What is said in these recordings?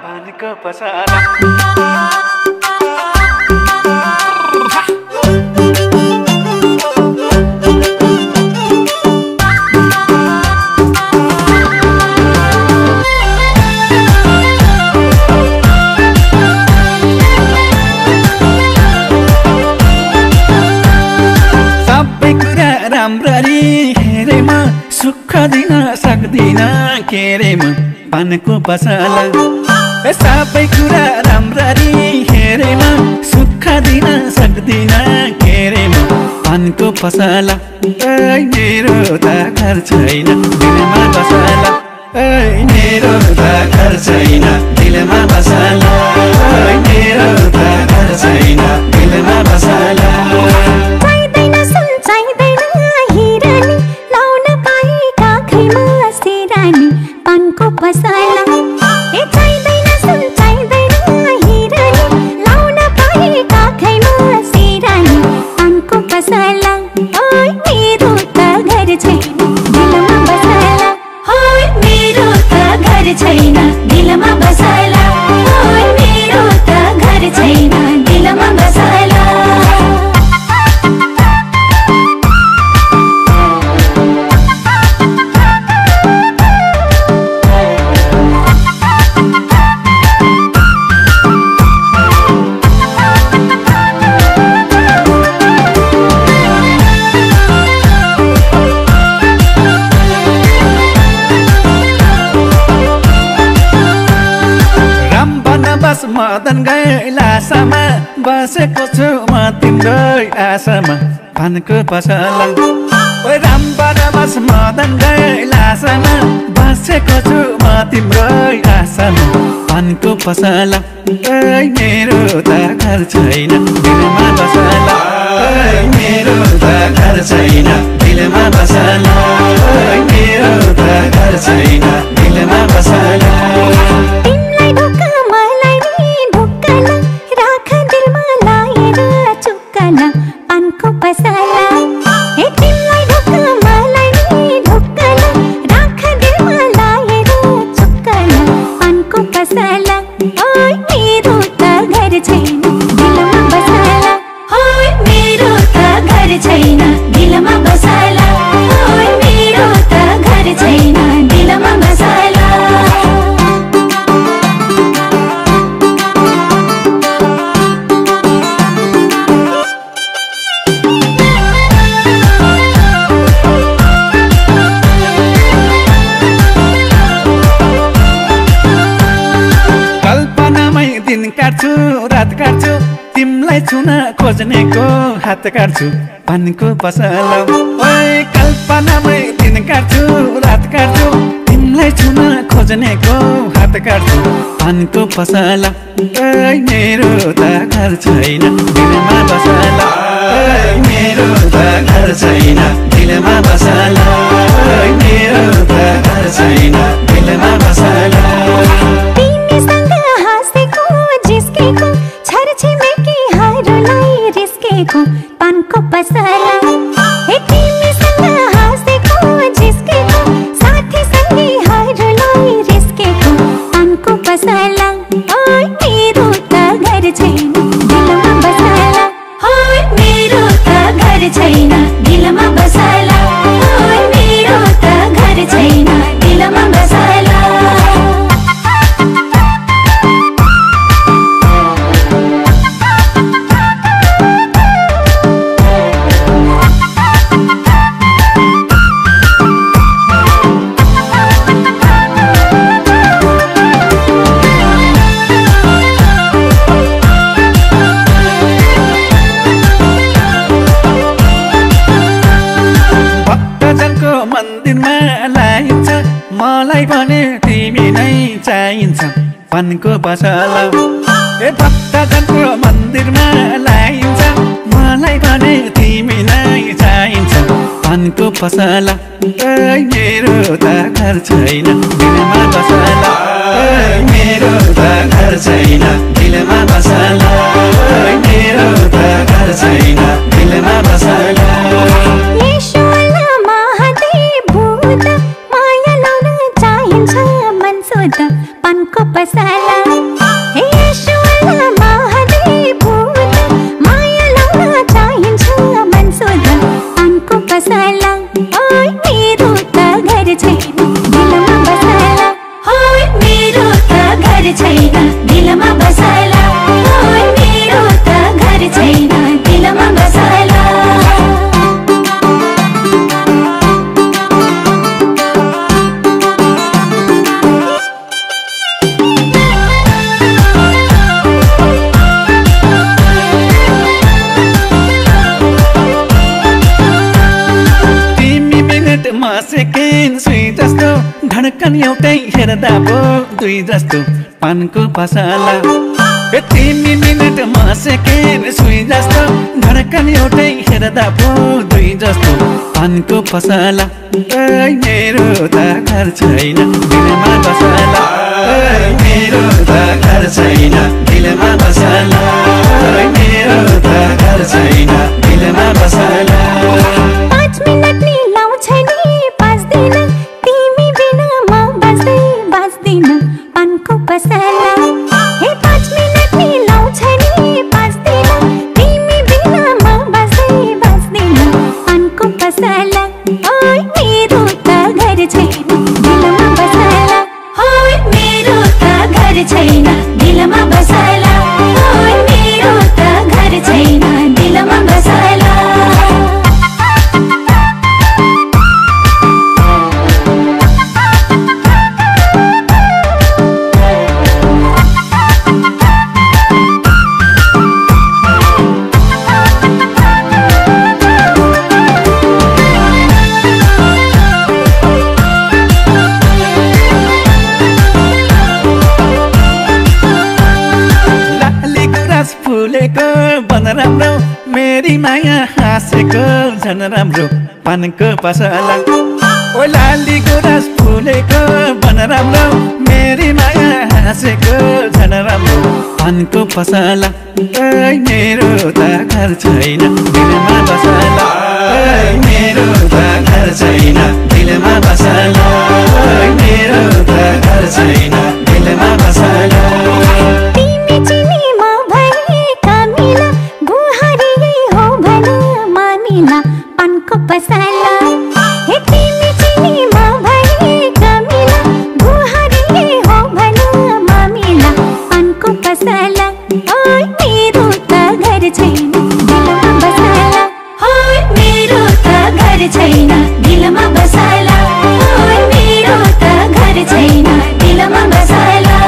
पानीको पसला राम्ररी हेरेमा सुख दिन सक्दिन के रे म पानको पसला सबै कुरा राम्ररी हेरेमा सुख दिन सक्दिन के रे म पानको पसला मेरो त घर छैन दिलमा बसला मेरो त घर छैन दिलमा बसला मेरो त घर छैन दिलमा बसला छैन दिलमा बसला मेरो त घर छैन दिलमा बसला मदन गैला आशामा बसेको छु म तिम्रो आशामा पानको पसला रामबन बस मदन गैला आशामा बसेको छु म तिम्रो आशामा पानको पसला मेरो त घर छैन दिलमा बसला मेरो त घर छैन दिलमा बसला मेरो त घर छैन दिलमा बसला दिन काट्छु रात काट्छु तिमलाई छुन खोज्नेको हात काट्छु पानीको पसला कल्पनामै दिन काट्छु रात काट्छु तिमलाई छुन खोज्नेको हात काट्छु पानीको पसला मेरो त घर छैन दिलमा बसला मेरो त घर छैन दिलमा बसला मेरो त घर छैन दिलमा बसला पानको पसला तिमीसँग हाँसेको जिस्केको साथी सँगै हरूलाई रिस्केको पानको पसला मेरो त घर छैन दिलमा बसला मेरो त घर छैन दिलमा बसला मेरो त घर छैन दिलमा बसला मन्दिरमा लाइन्छ मलाई भने तिमी नै चाहिन्छ पानको पसला भक्तजनको मन्दिरमा लाइन्छ मलाई भने तिमी नै चाहिन्छ पानको पसला मेरो त घर छैन दिलमा बसला मेरो त घर छैन दिलमा बसला मेरो त घर छैन दिलमा बसला ईश्वरला महादेव भूत माया लाउन चाहिन्छ मन सोध पानको पसला हे ईश्वरला महादेव भूत माया लाउन चाहिन्छ मन सोध पानको पसला ओइ मेरो त घर छैन दिलमा बसला ओइ मेरो त घर छैन दिलमा बसला ओइ मेरो त घर छैन दिलमा बसला सेकेन्ड सुई जस्तो धड्कन एउटै हेर्दा पो दुई जस्तो पानको पसला 3 मिनेटमा सेकेन्ड सुई जस्तो धड्कन एउटै हेर्दा पो दुई जस्तो पानको पसला मेरो त घर छैन दिलमा बसला मेरो त घर छैन दिलमा बसला मेरो त घर छैन दिलमा बसला 5 मिनेट नि लाउँछ नि 5 दिन तिमी बिना म बस्दैन पानको पसला हे 5 मिनेट नि लाउँछ नि 5 दिन तिमी बिना म बस्दैन पानको पसला ओइ मेरो त घर छैन दिलमा बसला ओइ मेरो त घर छैन दिलमा बसला ओइ मेरो त घर छैन दिलमा बसला फुलेको बन राम्रो मेरी माया हाँसेको झन राम्रो पानको पसला ओ लाली गुराँस फुलेको बन राम्रो मेरी माया हाँसेको झन राम्रो पानको पसला मेरो त घर छैन दिलमा बसला मेरो त घर छैन दिलमा बसला मेरो त घर छैन दिलमा बसला पानको पसला हे तिमी चिनीमा भए कमिला गुहारी हो भन मामिला पानको पसला ओइ मेरो त घर छैन दिलमा बसला ओइ मेरो त घर छैन दिलमा बसला ओइ मेरो त घर छैन दिलमा बसला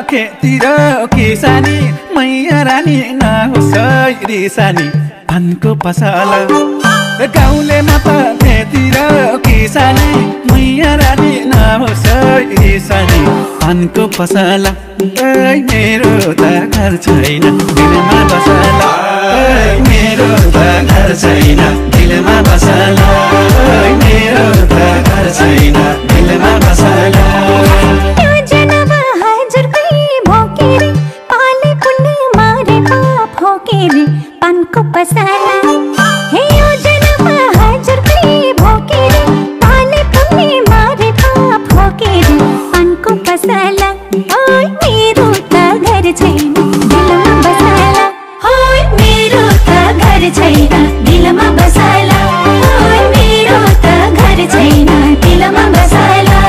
खेतीर किसानी मैया रानी नहोस् रिसानी पानको पसला गाउँले म त खेतीर किसानी मैया रानी नहोस् रिसानी पानको पसला मेरो त घर छैन दिलमा बसला मेरो त घर छैन दिलमा बसला मेरो त घर छैन दिलमा बसला पानको पसला हे योजनामा हाजर भई भोकेर पाले पुग्ने मारे पाप भोकेर पानको पसला ओइ मेरो त घर छैन दिलमा बसला ओइ मेरो त घर छैन दिलमा बसला ओइ मेरो त घर छैन दिलमा बसला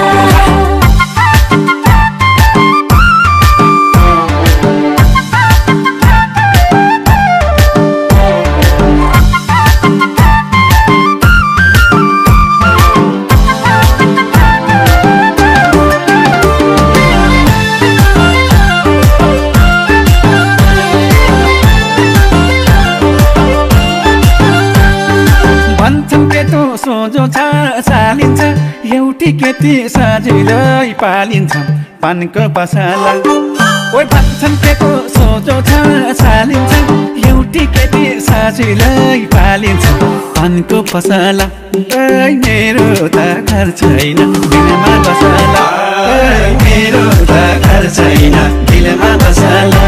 एउटी केटी सजिलै पालिन्छ पानको पसला ओइ भन्छन् केटो सोझो छ छालिन्छ एउटी केटी सजिलै पालिन्छ पानको पसला ओइ मेरो त घर छैन दिलमा बसला ओइ मेरो त घर छैन दिलमा बसला